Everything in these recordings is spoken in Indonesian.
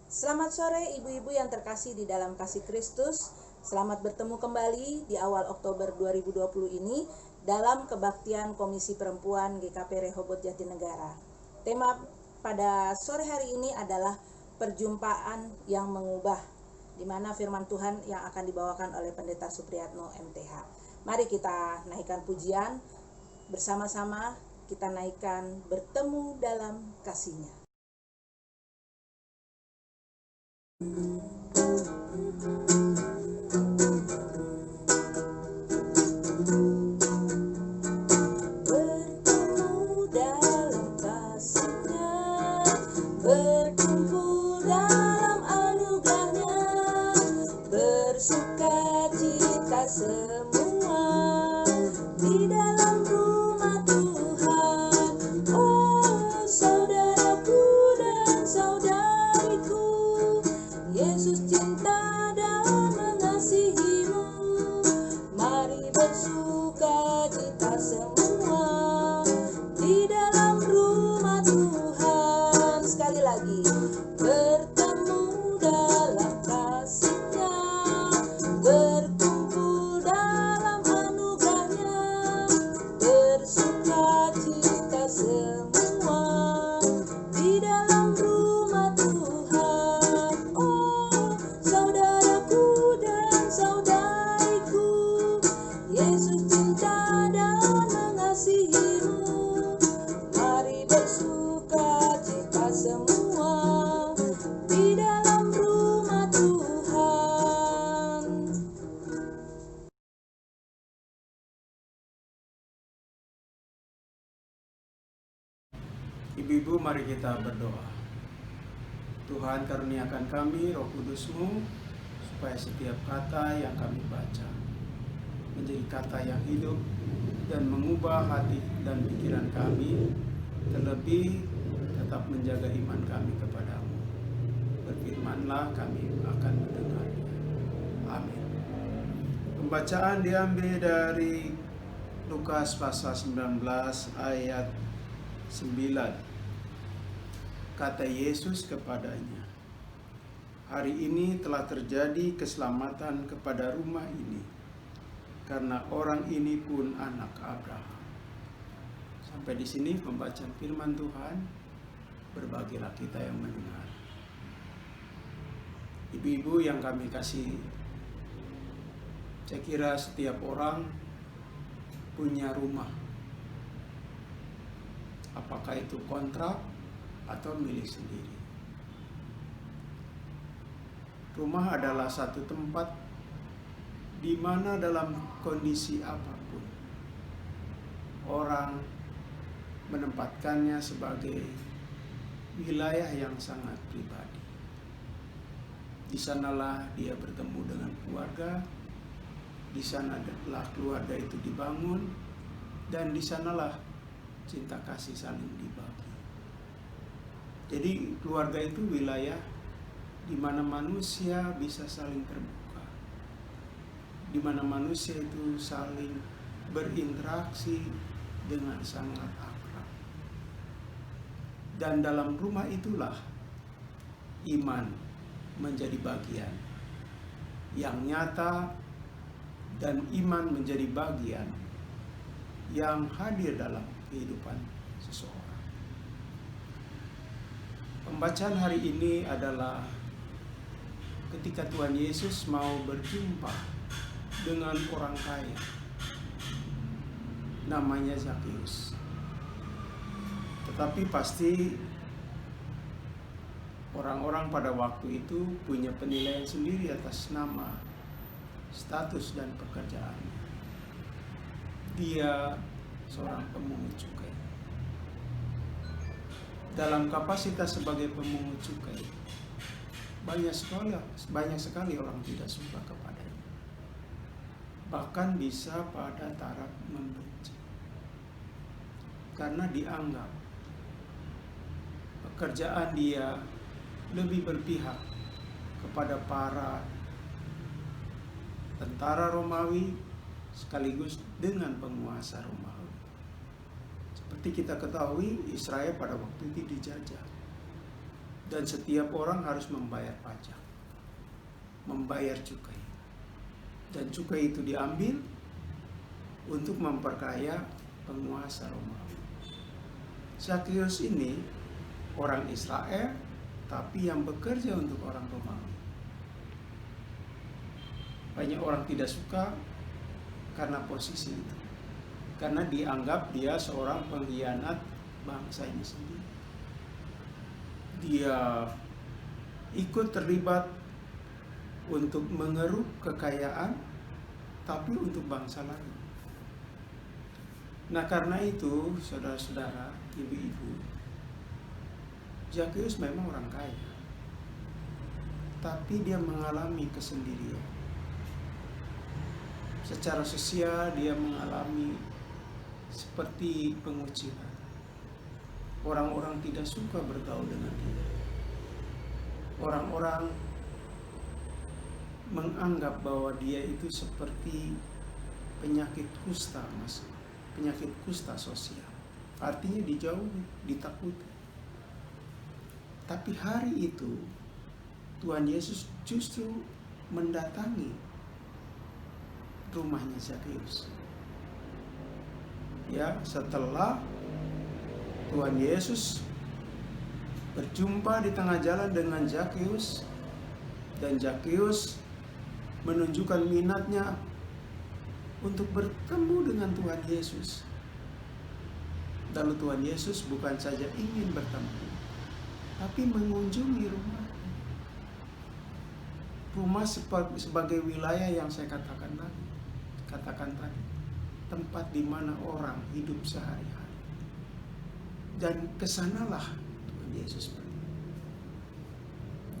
Selamat sore ibu-ibu yang terkasih di dalam kasih Kristus. Selamat bertemu kembali di awal Oktober 2020 ini dalam kebaktian Komisi Perempuan GKP Rehoboth Jatinegara. Tema pada sore hari ini adalah perjumpaan yang mengubah, di mana firman Tuhan yang akan dibawakan oleh Pendeta Supriyatno MTH. Mari kita naikkan pujian bersama-sama, kita naikkan bertemu dalam kasih-Nya. Bertemu dalam kasih-Nya, berkumpul dalam anugerah-Nya, bersuka cita semua di dalam rumah Tuhan. Oh saudaraku dan saudariku, Yesus cinta dan mengasihimu. Mari bersuka cita semua di dalam rumah Tuhan. Sekali lagi, bertemu dalam kasih-Nya, berkumpul dalam anugerah-Nya, bersuka cita semua di dalam rumah Tuhan. Oh saudaraku dan saudariku, Yesus cinta dan mengasihimu. Mari bersuka cita semua di dalam rumah Tuhan. Ibu-ibu, mari kita berdoa. Tuhan, karuniakan kami roh kudus-Mu, supaya setiap kata yang kami baca menjadi kata yang hidup dan mengubah hati dan pikiran kami, terlebih tetap menjaga iman kami kepadamu. Berfirmanlah, kami akan mendengarnya. Amin. Pembacaan diambil dari Lukas pasal 19 ayat 9. Kata Yesus kepadanya, "Hari ini telah terjadi keselamatan kepada rumah ini, karena orang ini pun anak Abraham." Sampai di sini pembacaan firman Tuhan. Berbahagialah kita yang mendengar. Ibu-ibu yang kami kasih, saya kira setiap orang punya rumah. Apakah itu kontrak atau milik sendiri. Rumah adalah satu tempat di mana dalam kondisi apapun orang menempatkannya sebagai wilayah yang sangat pribadi. Di sanalah dia bertemu dengan keluarga, di sanalah keluarga itu dibangun, dan di sanalah cinta kasih saling dibagi. Jadi keluarga itu wilayah di mana manusia bisa saling terbuka, di mana manusia itu saling berinteraksi dengan sangat akrab. Dan dalam rumah itulah iman menjadi bagian yang nyata, dan iman menjadi bagian yang hadir dalam kehidupan seseorang. Pembacaan hari ini adalah ketika Tuhan Yesus mau berjumpa dengan orang kaya, namanya Zakheus. Tetapi pasti orang-orang pada waktu itu punya penilaian sendiri atas nama, status, dan pekerjaan. Dia seorang pemungut cukai. Dalam kapasitas sebagai pemungut cukai, banyak sekali orang tidak suka kepadanya. Bahkan bisa pada taraf membenci. Karena dianggap pekerjaan dia lebih berpihak kepada para tentara Romawi sekaligus dengan penguasa Romawi. Seperti kita ketahui, Israel pada waktu itu dijajah. Dan setiap orang harus membayar pajak, membayar cukai. Dan cukai itu diambil untuk memperkaya penguasa Romawi. Zakeus ini orang Israel, tapi yang bekerja untuk orang Romawi. Banyak orang tidak suka karena posisi itu, karena dianggap dia seorang pengkhianat bangsa ini sendiri. Dia ikut terlibat untuk mengeruk kekayaan, tapi untuk bangsa lain. Nah, karena itu, saudara-saudara, ibu-ibu, Zakeus memang orang kaya, tapi dia mengalami kesendirian. Secara sosial dia mengalami seperti pengucilan. Orang-orang tidak suka bergaul dengan dia. Orang-orang menganggap bahwa dia itu seperti penyakit kusta, penyakit kusta sosial. Artinya dijauhi, ditakuti. Tapi hari itu Tuhan Yesus justru mendatangi rumahnya Zakeus. Ya, setelah Tuhan Yesus berjumpa di tengah jalan dengan Zakeus, dan Zakeus menunjukkan minatnya untuk bertemu dengan Tuhan Yesus. Lalu Tuhan Yesus bukan saja ingin bertemu, tapi mengunjungi rumahnya. Rumah sebagai wilayah yang saya katakan tadi, tempat di mana orang hidup sehari-hari. Dan kesanalah Tuhan Yesus pergi.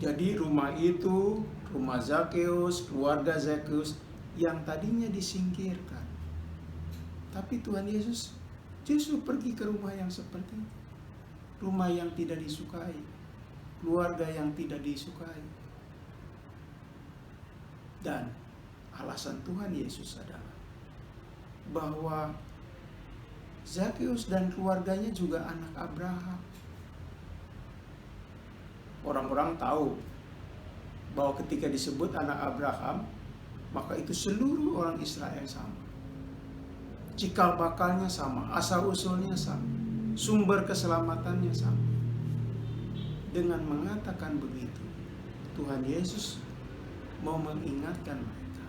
Jadi rumah itu, rumah Zakeus, keluarga Zakeus yang tadinya disingkirkan, tapi Tuhan Yesus justru pergi ke rumah yang seperti itu. Rumah yang tidak disukai, keluarga yang tidak disukai. Dan alasan Tuhan Yesus adalah bahwa Zakeus dan keluarganya juga anak Abraham. Orang-orang tahu bahwa ketika disebut anak Abraham, maka itu seluruh orang Israel sama. Cikal bakalnya sama, asal usulnya sama, sumber keselamatannya sama. Dengan mengatakan begitu, Tuhan Yesus mau mengingatkan mereka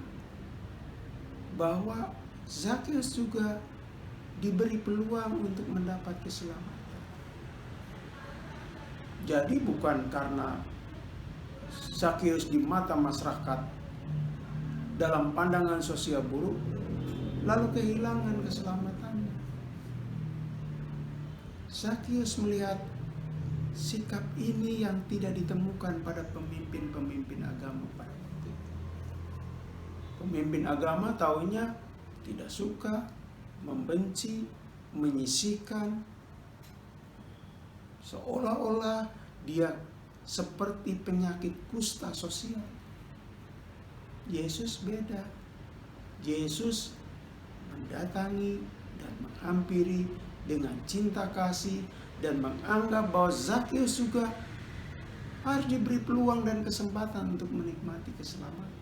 bahwa Zakeus juga diberi peluang untuk mendapat keselamatan. Jadi bukan karena Zakeus di mata masyarakat dalam pandangan sosial buruk, lalu kehilangan keselamatannya. Zakeus melihat sikap ini yang tidak ditemukan pada pemimpin-pemimpin agama pada waktu itu. Pemimpin agama taunya tidak suka, membenci, menyisihkan, seolah-olah dia seperti penyakit kusta sosial. Yesus beda. Yesus mendatangi dan menghampiri dengan cinta kasih dan menganggap bahwa Zakeus juga harus diberi peluang dan kesempatan untuk menikmati keselamatan.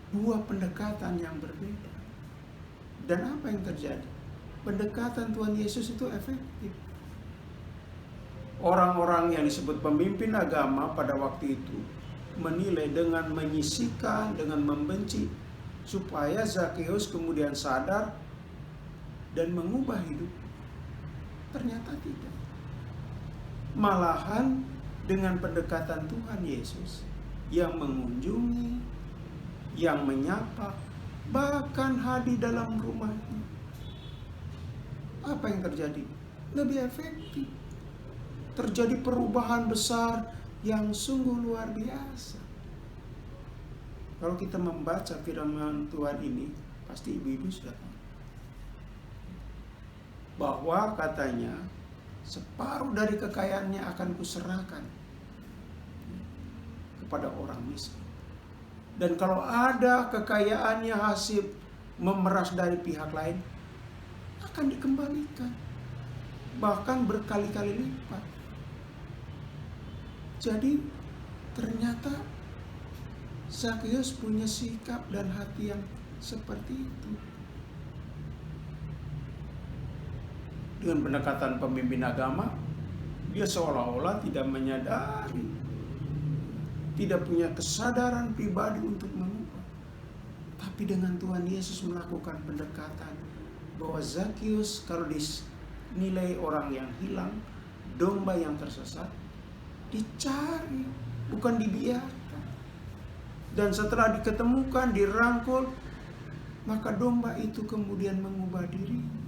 Dua pendekatan yang berbeda. Dan apa yang terjadi? Pendekatan Tuhan Yesus itu efektif. Orang-orang yang disebut pemimpin agama pada waktu itu menilai dengan menyisihkan, dengan membenci, supaya Zakeus kemudian sadar dan mengubah hidup. Ternyata tidak. Malahan dengan pendekatan Tuhan Yesus yang mengunjungi, yang menyapa, bahkan hadir dalam rumahnya, apa yang terjadi? Lebih efektif. Terjadi perubahan besar yang sungguh luar biasa. Kalau kita membaca firman Tuhan ini, pasti ibu-ibu sudah tahu bahwa katanya separuh dari kekayaannya akan kuserahkan kepada orang miskin. Dan kalau ada kekayaannya hasil memeras dari pihak lain, akan dikembalikan, bahkan berkali-kali lipat. Jadi ternyata Zakheus punya sikap dan hati yang seperti itu. Dengan pendekatan pemimpin agama, dia seolah-olah tidak menyadari, tidak punya kesadaran pribadi untuk mengubah. Tapi dengan Tuhan Yesus melakukan pendekatan bahwa Zakheus kalau dinilai orang yang hilang, domba yang tersesat, dicari, bukan dibiarkan. Dan setelah diketemukan, dirangkul, maka domba itu kemudian mengubah diri.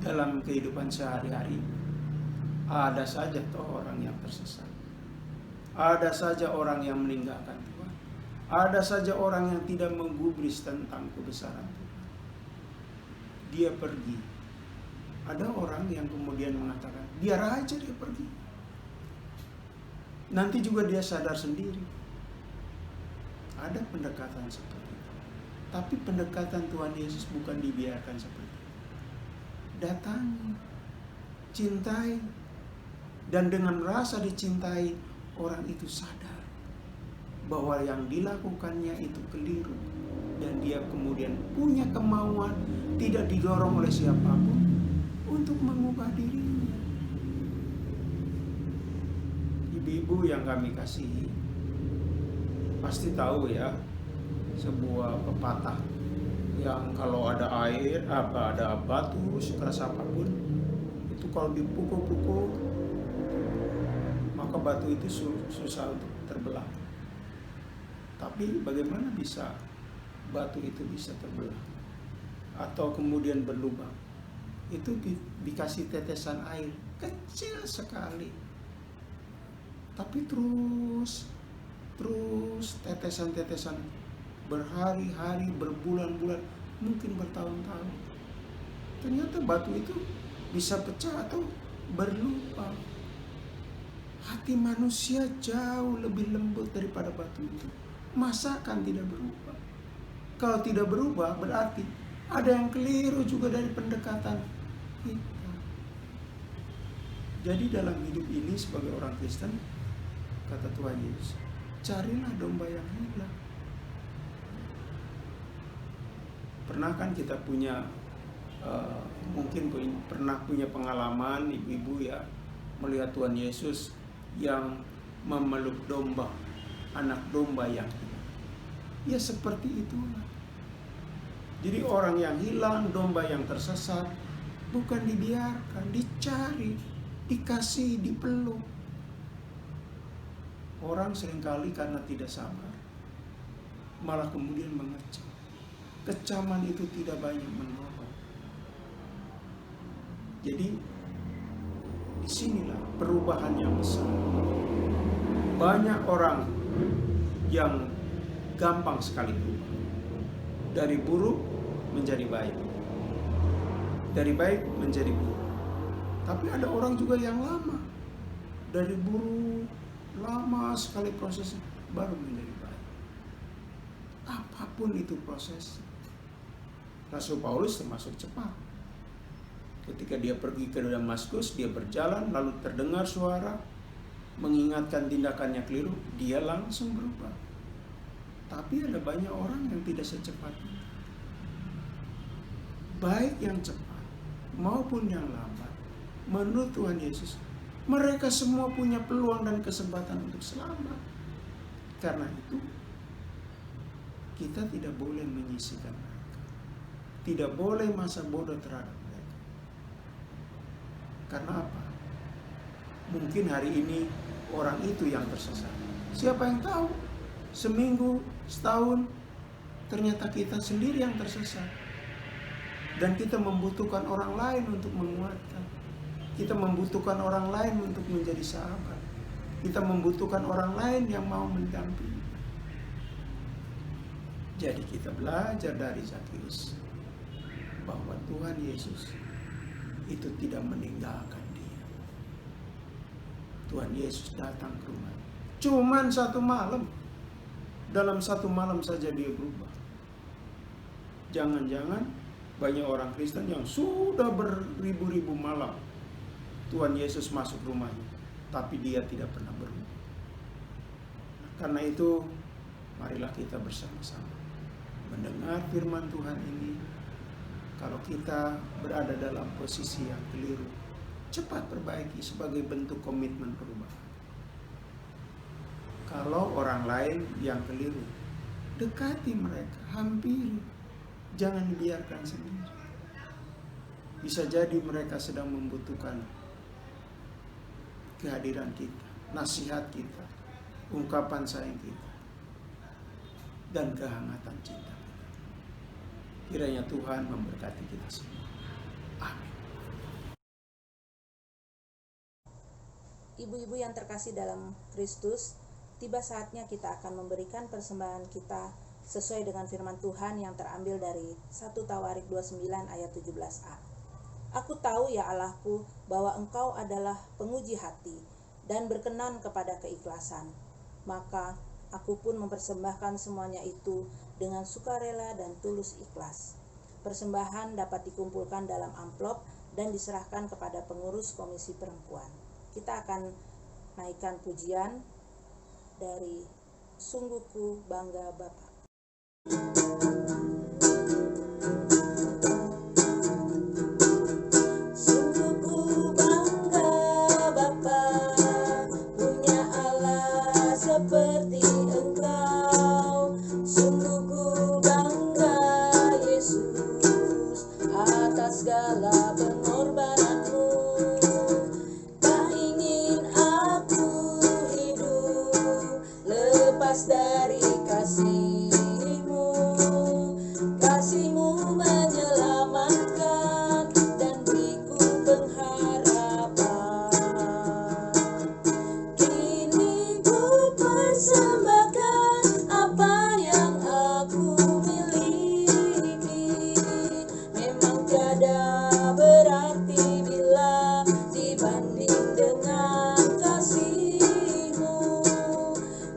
Dalam kehidupan sehari-hari, ada saja toh orang yang tersesat. Ada saja orang yang meninggalkan Tuhan. Ada saja orang yang tidak menggubris tentang kebesaran Tuhan. Dia pergi. Ada orang yang kemudian mengatakan, biar aja dia pergi. Nanti juga dia sadar sendiri. Ada pendekatan seperti itu. Tapi pendekatan Tuhan Yesus bukan dibiarkan seperti itu. Datangi, cintai, dan dengan rasa dicintai, orang itu sadar bahwa yang dilakukannya itu keliru, dan dia kemudian punya kemauan, tidak didorong oleh siapapun untuk mengubah dirinya. Ibu-ibu yang kami kasihi, pasti tahu ya sebuah pepatah yang kalau ada air, ada batu sekeras apapun, itu kalau dipukul-pukul, maka batu itu susah untuk terbelah. Tapi bagaimana bisa batu itu bisa terbelah atau kemudian berlubang? Itu dikasih tetesan air kecil sekali, tapi terus tetesan-tetesan berhari-hari, berbulan-bulan, mungkin bertahun-tahun. Ternyata batu itu bisa pecah atau berlubang. Hati manusia jauh lebih lembut daripada batu itu. Masa kan tidak berubah? Kalau tidak berubah, berarti ada yang keliru juga dari pendekatan kita. Jadi dalam hidup ini sebagai orang Kristen, kata Tuhan Yesus, carilah domba yang hilang. Pernah kan kita punya mungkin pernah punya pengalaman ibu-ibu ya, melihat Tuhan Yesus yang memeluk domba, anak domba yang hilang. Ya seperti itulah. Jadi orang yang hilang, domba yang tersesat, bukan dibiarkan, dicari, dikasih, dipeluk. Orang seringkali karena tidak sabar, malah kemudian mengecam. Kecaman itu tidak banyak menolong. Jadi disinilah perubahan yang besar. Banyak orang yang gampang sekali berubah. Dari buruk menjadi baik. Dari baik menjadi buruk. Tapi ada orang juga yang lama. Dari buruk, lama sekali prosesnya, baru menjadi baik. Apapun itu proses. Rasul Paulus termasuk cepat. Ketika dia pergi ke Damaskus, dia berjalan, lalu terdengar suara mengingatkan tindakannya keliru, dia langsung berubah. Tapi ada banyak orang yang tidak secepat itu. Baik yang cepat maupun yang lambat, menurut Tuhan Yesus, mereka semua punya peluang dan kesempatan untuk selamat. Karena itu, kita tidak boleh menyisihkan mereka. Tidak boleh masa bodoh terhadap mereka. Karena apa? Mungkin hari ini orang itu yang tersesat. Siapa yang tahu? Seminggu, setahun, ternyata kita sendiri yang tersesat. Dan kita membutuhkan orang lain untuk menguatkan. Kita membutuhkan orang lain untuk menjadi sahabat. Kita membutuhkan orang lain yang mau mendampingi. Jadi kita belajar dari Zakheus bahwa Tuhan Yesus itu tidak meninggalkan dia. Tuhan Yesus datang ke rumah. Cuman satu malam. Dalam satu malam saja dia berubah. Jangan-jangan banyak orang Kristen yang sudah beribu-ribu malam Tuhan Yesus masuk rumahnya, tapi dia tidak pernah berubah. Karena itu, marilah kita bersama-sama mendengar firman Tuhan ini. Kalau kita berada dalam posisi yang keliru, cepat perbaiki sebagai bentuk komitmen perubahan. Kalau orang lain yang keliru, dekati mereka, hampiri, jangan dibiarkan sendiri. Bisa jadi mereka sedang membutuhkan kehadiran kita, nasihat kita, ungkapan sayang kita, dan kehangatan cinta kita. Kiranya Tuhan memberkati kita semua. Amin. Ibu-ibu yang terkasih dalam Kristus, tiba saatnya kita akan memberikan persembahan kita sesuai dengan firman Tuhan yang terambil dari 1 Tawarik 29 ayat 17a. Aku tahu ya Allahku bahwa Engkau adalah penguji hati dan berkenan kepada keikhlasan. Maka aku pun mempersembahkan semuanya itu dengan sukarela dan tulus ikhlas. Persembahan dapat dikumpulkan dalam amplop dan diserahkan kepada pengurus Komisi Perempuan. Kita akan naikkan pujian dari Sungguh Ku Bangga Bapa. Dari kasih-Mu menyelamatkan dan beriku pengharapan. Kini ku persembahkan apa yang aku miliki. Memang tiada berarti bila dibanding dengan kasih-Mu.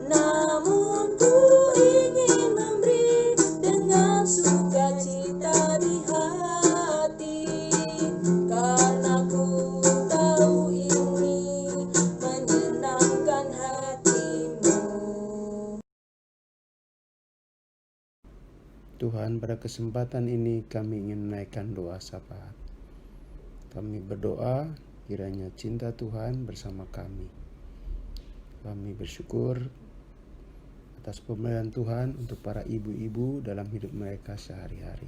Namun ku ingin memberi dengan sukacita di hati, karena ku tahu ini menyenangkan hati-Mu. Tuhan, pada kesempatan ini kami ingin menaikkan doa syafaat. Kami berdoa kiranya cinta Tuhan bersama kami. Kami bersyukur atas pemberian Tuhan untuk para ibu-ibu dalam hidup mereka sehari-hari.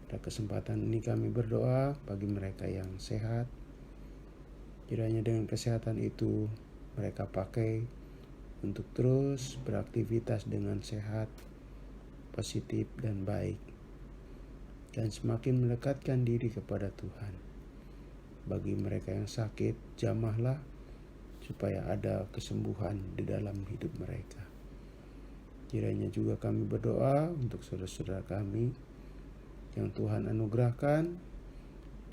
Pada kesempatan ini kami berdoa bagi mereka yang sehat. Kiranya dengan kesehatan itu mereka pakai untuk terus beraktivitas dengan sehat, positif dan baik, dan semakin mendekatkan diri kepada Tuhan. Bagi mereka yang sakit, jamahlah supaya ada kesembuhan di dalam hidup mereka. Kiranya juga kami berdoa untuk saudara-saudara kami yang Tuhan anugerahkan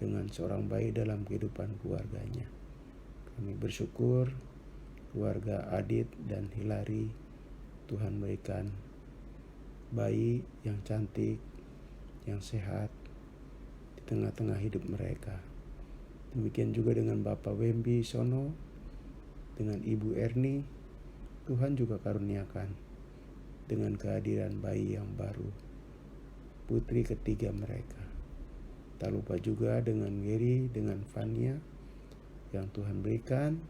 dengan seorang bayi dalam kehidupan keluarganya. Kami bersyukur keluarga Adit dan Hilary, Tuhan berikan bayi yang cantik, yang sehat di tengah-tengah hidup mereka. Demikian juga dengan Bapak Wembi Sono, dengan Ibu Erni, Tuhan juga karuniakan dengan kehadiran bayi yang baru, putri ketiga mereka. Tak lupa juga dengan Gary, dengan Fania, yang Tuhan berikan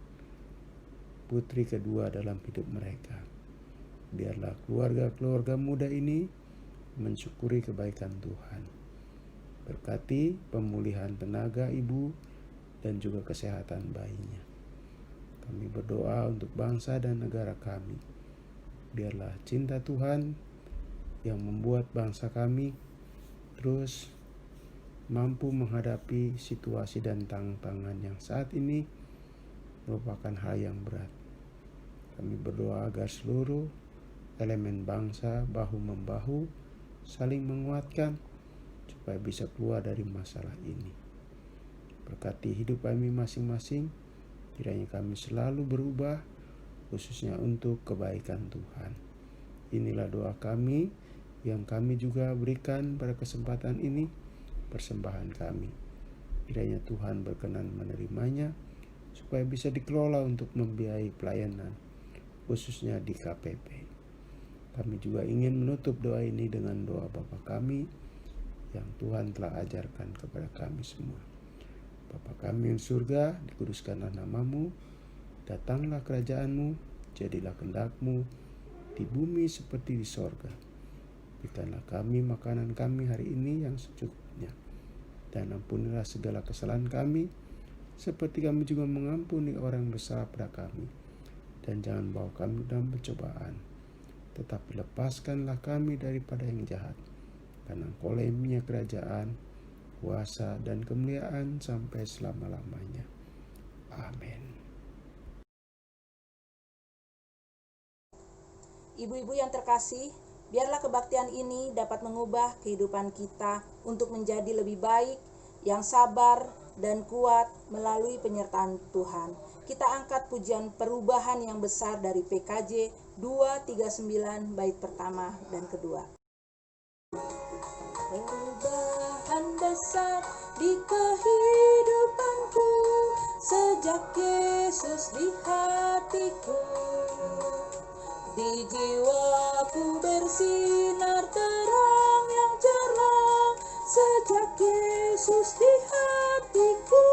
putri kedua dalam hidup mereka. Biarlah keluarga-keluarga muda ini mensyukuri kebaikan Tuhan. Berkati pemulihan tenaga ibu dan juga kesehatan bayinya. Kami berdoa untuk bangsa dan negara kami. Biarlah cinta Tuhan yang membuat bangsa kami terus mampu menghadapi situasi dan tantangan yang saat ini merupakan hal yang berat. Kami berdoa agar seluruh elemen bangsa bahu-membahu saling menguatkan supaya bisa keluar dari masalah ini. Berkati hidup kami masing-masing, kiranya kami selalu berubah khususnya untuk kebaikan Tuhan. Inilah doa kami yang kami juga berikan pada kesempatan ini, persembahan kami. kiranya Tuhan berkenan menerimanya supaya bisa dikelola untuk membiayai pelayanan, khususnya di KPP. Kami juga ingin menutup doa ini dengan doa Bapa kami yang Tuhan telah ajarkan kepada kami semua. Bapa kami yang surga, dikuduskanlah namamu, datanglah kerajaanmu, jadilah kehendak-Mu di bumi seperti di sorga. Berikanlah kami makanan kami hari ini yang secukupnya, dan ampunilah segala kesalahan kami, seperti kami juga mengampuni orang yang bersalah pada kami. Dan jangan bawa kami dalam pencobaan, tetapi lepaskanlah kami daripada yang jahat. Karena Engkau-lah yang punya kerajaan, kuasa, dan kemuliaan sampai selama-lamanya. Amin. Ibu-ibu yang terkasih, biarlah kebaktian ini dapat mengubah kehidupan kita untuk menjadi lebih baik, yang sabar dan kuat melalui penyertaan Tuhan. Kita angkat pujian perubahan yang besar dari PKJ 239 bait pertama dan kedua. Perubahan besar di kehidupanku sejak Yesus di hatiku. Di jiwaku bersinar terang yang cerah sejak Yesus di hatiku.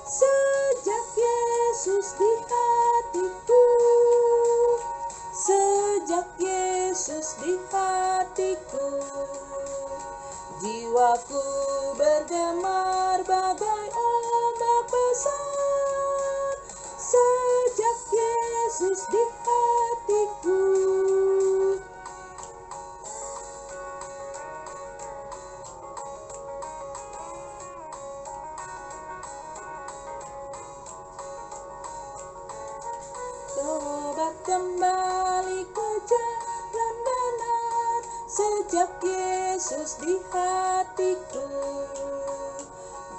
Sejak Yesus di hatiku. Sejak Yesus di hatiku. Jiwaku bergemar bagai ombak besar sejak Yesus di hatiku. Tobat kembali ke jalan benar sejak Yesus di hatiku,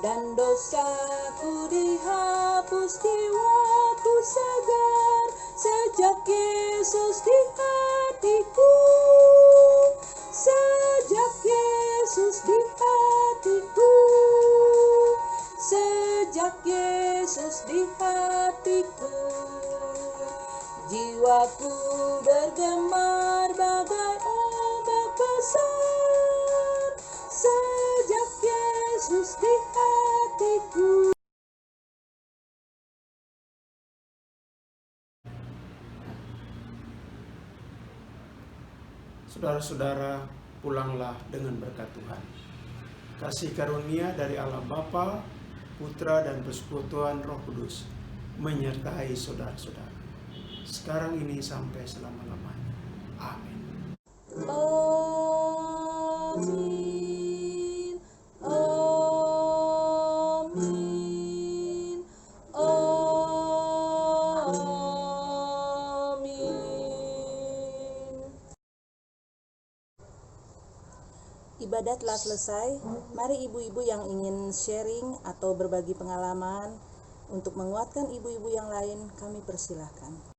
dan dosaku dihapus, jiwaku segar sejak Yesus di hatiku. Sejak Yesus di hatiku. Sejak Yesus di hatiku. Jiwaku bergemar bagai ombak besar sejak Yesus di hatiku. Saudara-saudara, pulanglah dengan berkat Tuhan. Kasih karunia dari Allah Bapa, Putra, dan Persekutuan Roh Kudus menyertai saudara-saudara sekarang ini sampai selama-lamanya. Amin. Amin. Amin. Amin. Ibadat telah selesai. Mari ibu-ibu yang ingin sharing atau berbagi pengalaman untuk menguatkan ibu-ibu yang lain, kami persilahkan.